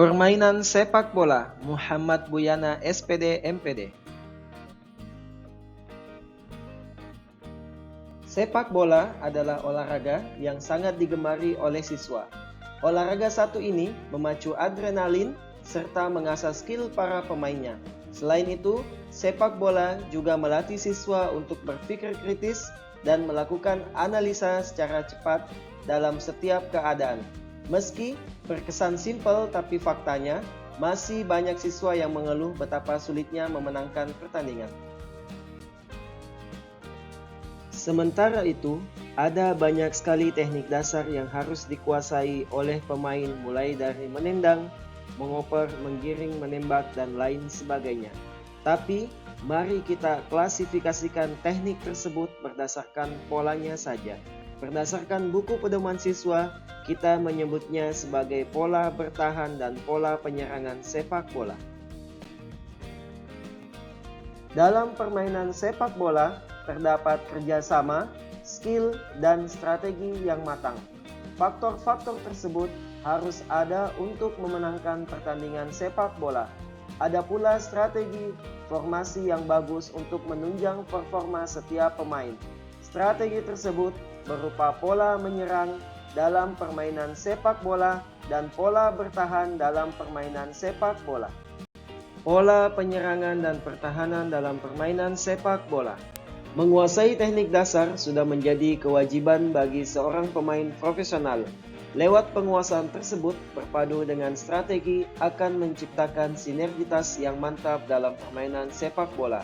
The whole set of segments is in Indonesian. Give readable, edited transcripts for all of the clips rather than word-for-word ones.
Permainan sepak bola Muhammad Buyana SPD MPD. Sepak bola adalah olahraga yang sangat digemari oleh siswa. Olahraga satu ini memacu adrenalin serta mengasah skill para pemainnya. Selain itu, sepak bola juga melatih siswa untuk berpikir kritis dan melakukan analisa secara cepat dalam setiap keadaan. Meski berkesan simpel, tapi faktanya masih banyak siswa yang mengeluh betapa sulitnya memenangkan pertandingan. Sementara itu, ada banyak sekali teknik dasar yang harus dikuasai oleh pemain, mulai dari menendang, mengoper, menggiring, menembak, dan lain sebagainya. Tapi, mari kita klasifikasikan teknik tersebut berdasarkan polanya saja. Berdasarkan buku pedoman siswa, kita menyebutnya sebagai pola bertahan dan pola penyerangan sepak bola. Dalam permainan sepak bola, terdapat kerjasama, skill, dan strategi yang matang. Faktor-faktor tersebut harus ada untuk memenangkan pertandingan sepak bola. Ada pula strategi formasi yang bagus untuk menunjang performa setiap pemain. Strategi tersebut berupa pola menyerang dalam permainan sepak bola dan pola bertahan dalam permainan sepak bola. Pola penyerangan dan pertahanan dalam permainan sepak bola. Menguasai teknik dasar sudah menjadi kewajiban bagi seorang pemain profesional. Lewat penguasaan tersebut berpadu dengan strategi akan menciptakan sinergitas yang mantap dalam permainan sepak bola.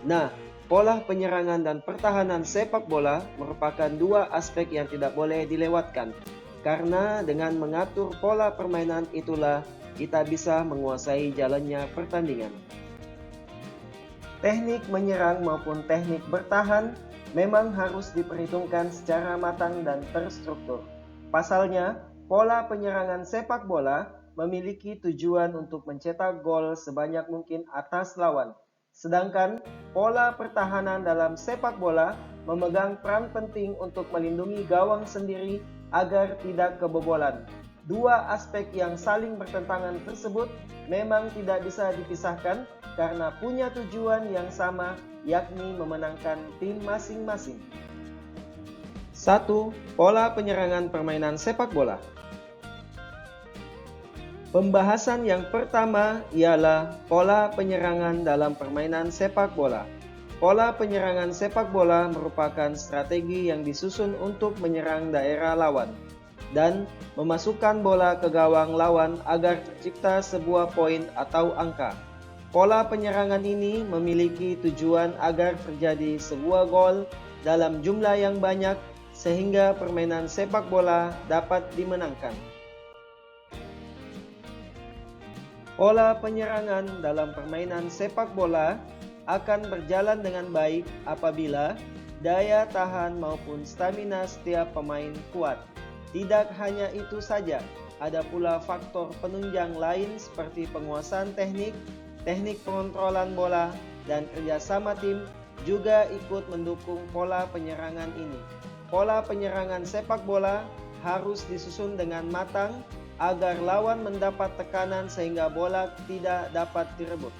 Nah, pola penyerangan dan pertahanan sepak bola merupakan dua aspek yang tidak boleh dilewatkan. Karena dengan mengatur pola permainan itulah kita bisa menguasai jalannya pertandingan. Teknik menyerang maupun teknik bertahan memang harus diperhitungkan secara matang dan terstruktur. Pasalnya, pola penyerangan sepak bola memiliki tujuan untuk mencetak gol sebanyak mungkin atas lawan. Sedangkan pola pertahanan dalam sepak bola memegang peran penting untuk melindungi gawang sendiri agar tidak kebobolan. Dua aspek yang saling bertentangan tersebut memang tidak bisa dipisahkan karena punya tujuan yang sama, yakni memenangkan tim masing-masing. 1. Pola penyerangan permainan sepak bola. Pembahasan yang pertama ialah pola penyerangan dalam permainan sepak bola. Pola penyerangan sepak bola merupakan strategi yang disusun untuk menyerang daerah lawan dan memasukkan bola ke gawang lawan agar tercipta sebuah poin atau angka. Pola penyerangan ini memiliki tujuan agar terjadi sebuah gol dalam jumlah yang banyak sehingga permainan sepak bola dapat dimenangkan. Pola penyerangan dalam permainan sepak bola akan berjalan dengan baik apabila daya tahan maupun stamina setiap pemain kuat. Tidak hanya itu saja, ada pula faktor penunjang lain seperti penguasaan teknik, teknik pengontrolan bola, dan kerjasama tim juga ikut mendukung pola penyerangan ini. Pola penyerangan sepak bola harus disusun dengan matang agar lawan mendapat tekanan sehingga bola tidak dapat direbut.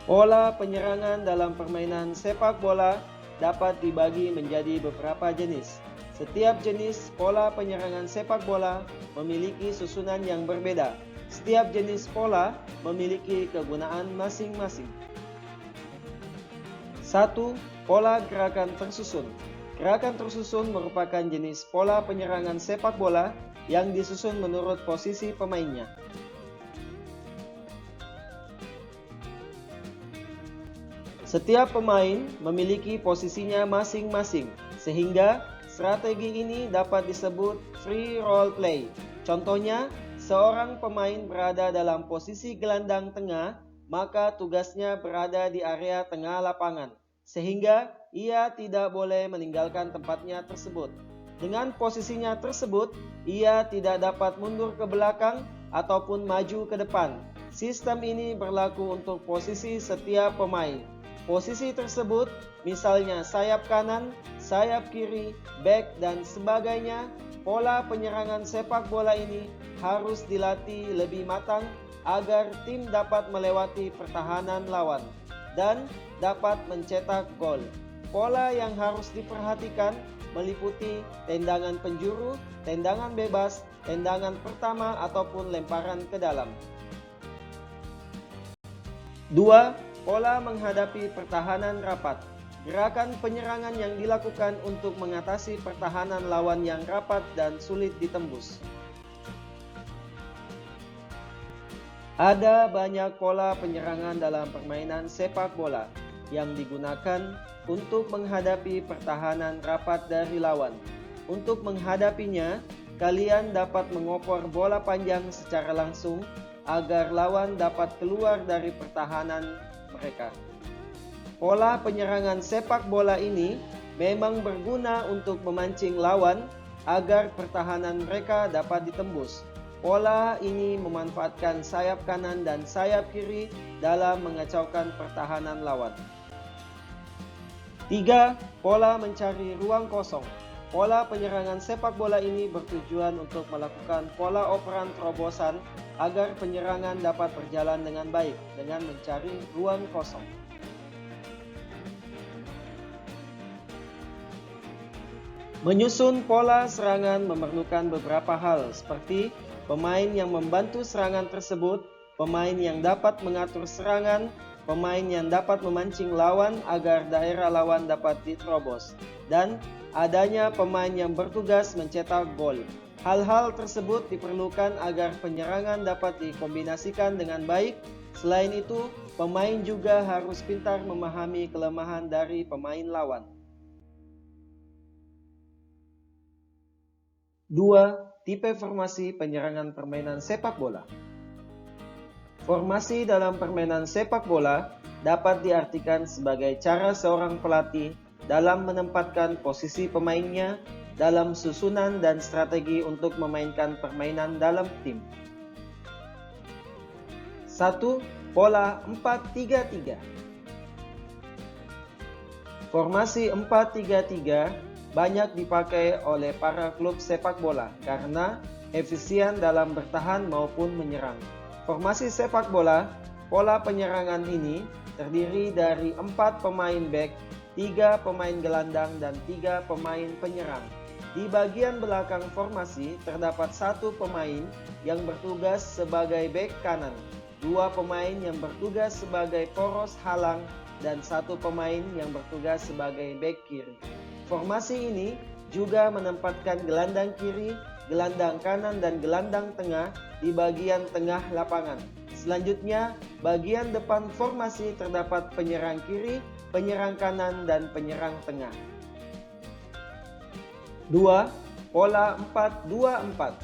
Pola penyerangan dalam permainan sepak bola dapat dibagi menjadi beberapa jenis. Setiap jenis pola penyerangan sepak bola memiliki susunan yang berbeda. Setiap jenis pola memiliki kegunaan masing-masing. 1. Pola gerakan tersusun. Gerakan tersusun merupakan jenis pola penyerangan sepak bola yang disusun menurut posisi pemainnya. Setiap pemain memiliki posisinya masing-masing, sehingga strategi ini dapat disebut free role play. Contohnya, seorang pemain berada dalam posisi gelandang tengah, maka tugasnya berada di area tengah lapangan, sehingga ia tidak boleh meninggalkan tempatnya tersebut. Dengan posisinya tersebut, ia tidak dapat mundur ke belakang ataupun maju ke depan. Sistem ini berlaku untuk posisi setiap pemain. Posisi tersebut misalnya sayap kanan, sayap kiri, back, dan sebagainya pola penyerangan sepak bola ini harus dilatih lebih matang agar tim dapat melewati pertahanan lawan dan dapat mencetak gol. Pola yang harus diperhatikan meliputi tendangan penjuru, tendangan bebas, tendangan pertama ataupun lemparan ke dalam. 2. Pola menghadapi pertahanan rapat. Gerakan penyerangan yang dilakukan untuk mengatasi pertahanan lawan yang rapat dan sulit ditembus. Ada banyak pola penyerangan dalam permainan sepak bola yang digunakan untuk menghadapi pertahanan rapat dari lawan. Untuk menghadapinya, kalian dapat mengoper bola panjang secara langsung agar lawan dapat keluar dari pertahanan mereka. Pola penyerangan sepak bola ini memang berguna untuk memancing lawan agar pertahanan mereka dapat ditembus. Pola ini memanfaatkan sayap kanan dan sayap kiri dalam mengacaukan pertahanan lawan. 3. Pola mencari ruang kosong. Pola penyerangan sepak bola ini bertujuan untuk melakukan pola operan terobosan agar penyerangan dapat berjalan dengan baik dengan mencari ruang kosong. Menyusun pola serangan memerlukan beberapa hal seperti pemain yang membantu serangan tersebut, pemain yang dapat mengatur serangan, pemain yang dapat memancing lawan agar daerah lawan dapat diterobos, dan adanya pemain yang bertugas mencetak gol. Hal-hal tersebut diperlukan agar penyerangan dapat dikombinasikan dengan baik. Selain itu, pemain juga harus pintar memahami kelemahan dari pemain lawan. 2. Tipe formasi penyerangan permainan sepak bola. Formasi dalam permainan sepak bola dapat diartikan sebagai cara seorang pelatih dalam menempatkan posisi pemainnya dalam susunan dan strategi untuk memainkan permainan dalam tim. 1. Pola 4-3-3. Formasi 4-3-3 banyak dipakai oleh para klub sepak bola karena efisien dalam bertahan maupun menyerang. Formasi sepak bola, pola penyerangan ini terdiri dari 4 pemain bek, 3 pemain gelandang, dan 3 pemain penyerang. Di bagian belakang formasi terdapat 1 pemain yang bertugas sebagai bek kanan, 2 pemain yang bertugas sebagai poros halang, dan 1 pemain yang bertugas sebagai bek kiri. Formasi ini juga menempatkan gelandang kiri, gelandang kanan, dan gelandang tengah di bagian tengah lapangan. Selanjutnya, bagian depan formasi terdapat penyerang kiri, penyerang kanan, dan penyerang tengah. 2. Pola 4-2-4.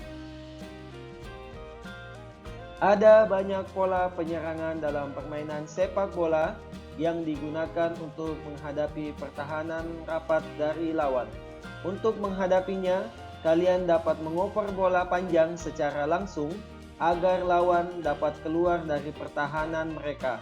Ada banyak pola penyerangan dalam permainan sepak bola yang digunakan untuk menghadapi pertahanan rapat dari lawan. Untuk menghadapinya, kalian dapat mengoper bola panjang secara langsung agar lawan dapat keluar dari pertahanan mereka.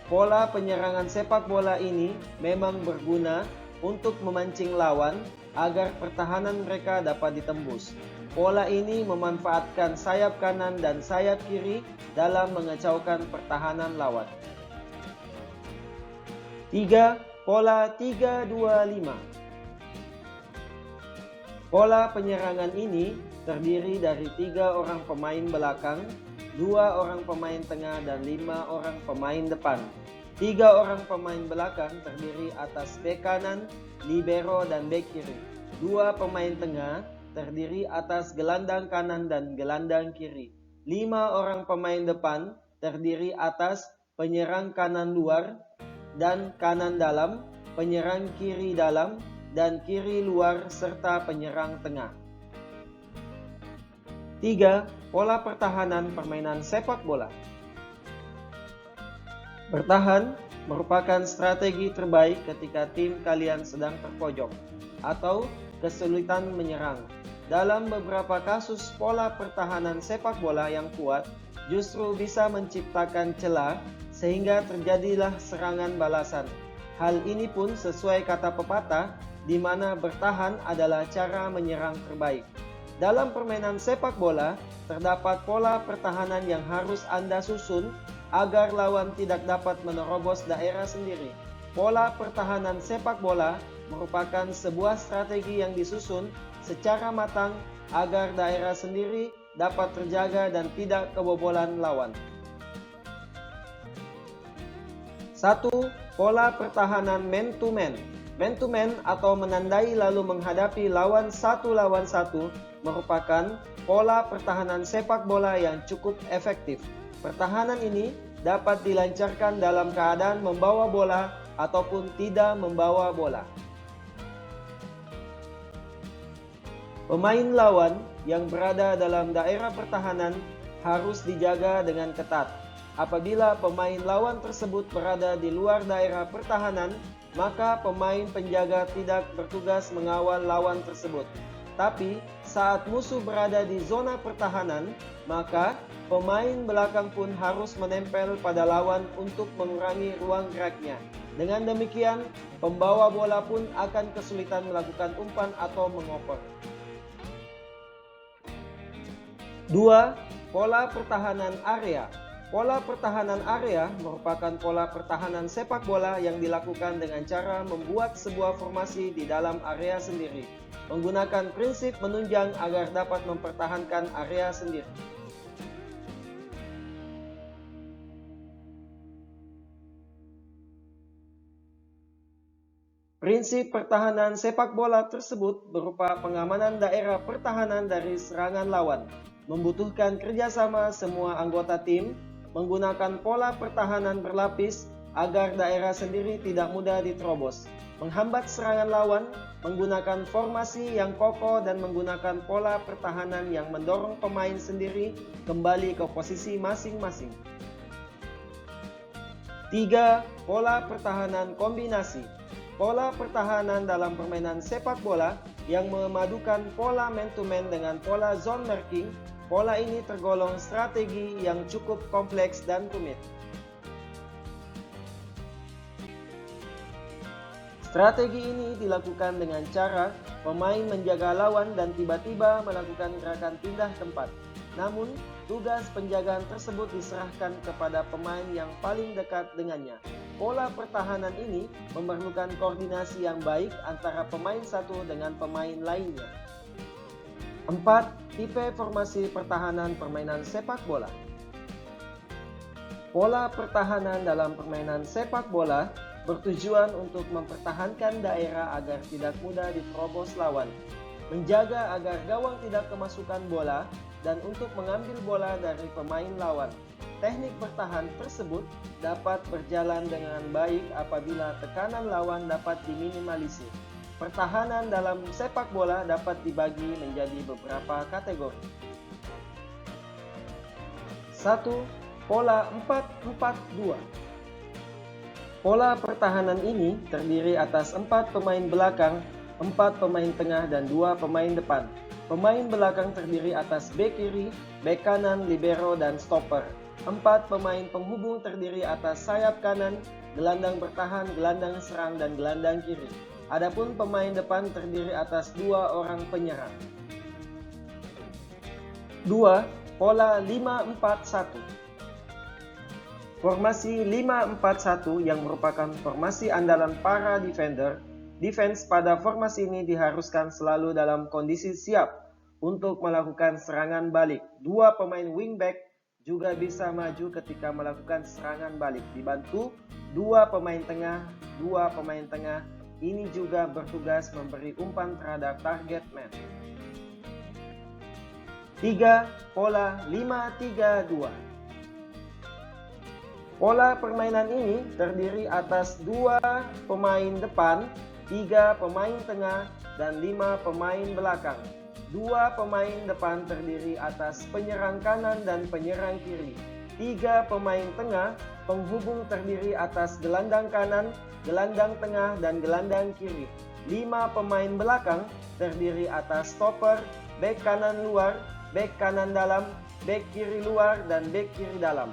Pola penyerangan sepak bola ini memang berguna untuk memancing lawan agar pertahanan mereka dapat ditembus. Pola ini memanfaatkan sayap kanan dan sayap kiri dalam mengacaukan pertahanan lawan. 3. Pola 3-2-5. Pola penyerangan ini terdiri dari 3 orang pemain belakang, 2 orang pemain tengah, dan 5 orang pemain depan. 3 orang pemain belakang terdiri atas bek kanan, libero, dan bek kiri. 2 pemain tengah terdiri atas gelandang kanan dan gelandang kiri. 5 orang pemain depan terdiri atas penyerang kanan luar dan kanan dalam, penyerang kiri dalam, dan kiri luar, serta penyerang tengah. 3. Pola pertahanan permainan sepak bola. Bertahan merupakan strategi terbaik ketika tim kalian sedang terpojok atau kesulitan menyerang. Dalam beberapa kasus, pola pertahanan sepak bola yang kuat justru bisa menciptakan celah sehingga terjadilah serangan balasan. Hal ini pun sesuai kata pepatah di mana bertahan adalah cara menyerang terbaik. Dalam permainan sepak bola, terdapat pola pertahanan yang harus Anda susun agar lawan tidak dapat menerobos daerah sendiri. Pola pertahanan sepak bola merupakan sebuah strategi yang disusun secara matang agar daerah sendiri dapat terjaga dan tidak kebobolan lawan. 1. Pola pertahanan man to man. Man to man atau menandai lalu menghadapi lawan satu merupakan pola pertahanan sepak bola yang cukup efektif. Pertahanan ini dapat dilancarkan dalam keadaan membawa bola ataupun tidak membawa bola. Pemain lawan yang berada dalam daerah pertahanan harus dijaga dengan ketat. Apabila pemain lawan tersebut berada di luar daerah pertahanan, maka pemain penjaga tidak bertugas mengawal lawan tersebut. Tapi saat musuh berada di zona pertahanan, maka pemain belakang pun harus menempel pada lawan untuk mengurangi ruang geraknya. Dengan demikian, pembawa bola pun akan kesulitan melakukan umpan atau mengoper. 2. Pola pertahanan area. Pola pertahanan area merupakan pola pertahanan sepak bola yang dilakukan dengan cara membuat sebuah formasi di dalam area sendiri, menggunakan prinsip menunjang agar dapat mempertahankan area sendiri. Prinsip pertahanan sepak bola tersebut berupa pengamanan daerah pertahanan dari serangan lawan, membutuhkan kerjasama semua anggota tim, menggunakan pola pertahanan berlapis agar daerah sendiri tidak mudah diterobos, menghambat serangan lawan, menggunakan formasi yang kokoh dan menggunakan pola pertahanan yang mendorong pemain sendiri kembali ke posisi masing-masing. 3. Pola pertahanan kombinasi. Pola pertahanan dalam permainan sepak bola yang memadukan pola man-to-man dengan pola zone marking. Pola ini tergolong strategi yang cukup kompleks dan rumit. Strategi ini dilakukan dengan cara pemain menjaga lawan dan tiba-tiba melakukan gerakan pindah tempat. Namun, tugas penjagaan tersebut diserahkan kepada pemain yang paling dekat dengannya. Pola pertahanan ini memerlukan koordinasi yang baik antara pemain satu dengan pemain lainnya. 4. Tipe formasi pertahanan permainan sepak bola. Pola pertahanan dalam permainan sepak bola bertujuan untuk mempertahankan daerah agar tidak mudah diterobos lawan, menjaga agar gawang tidak kemasukan bola, dan untuk mengambil bola dari pemain lawan. Teknik bertahan tersebut dapat berjalan dengan baik apabila tekanan lawan dapat diminimalisir. Pertahanan dalam sepak bola dapat dibagi menjadi beberapa kategori. 1. Pola 4-4-2. Pola pertahanan ini terdiri atas 4 pemain belakang, 4 pemain tengah, dan 2 pemain depan. Pemain belakang terdiri atas bek kiri, bek kanan, libero, dan stopper. 4 pemain penghubung terdiri atas sayap kanan, gelandang bertahan, gelandang serang, dan gelandang kiri. Adapun pemain depan terdiri atas 2 orang penyerang. 2. Pola 5-4-1. Formasi 5-4-1 yang merupakan formasi andalan para defense pada formasi ini diharuskan selalu dalam kondisi siap untuk melakukan serangan balik. 2 pemain wingback juga bisa maju ketika melakukan serangan balik, dibantu 2 pemain tengah. 2 pemain tengah ini juga bertugas memberi umpan terhadap target man. 3. Pola 5-3-2. Pola permainan ini terdiri atas 2 pemain depan, 3 pemain tengah, dan 5 pemain belakang. 2 pemain depan terdiri atas penyerang kanan dan penyerang kiri. 3 pemain tengah penghubung terdiri atas gelandang kanan, gelandang tengah, dan gelandang kiri. 5 pemain belakang terdiri atas stopper, bek kanan luar, bek kanan dalam, bek kiri luar, dan bek kiri dalam.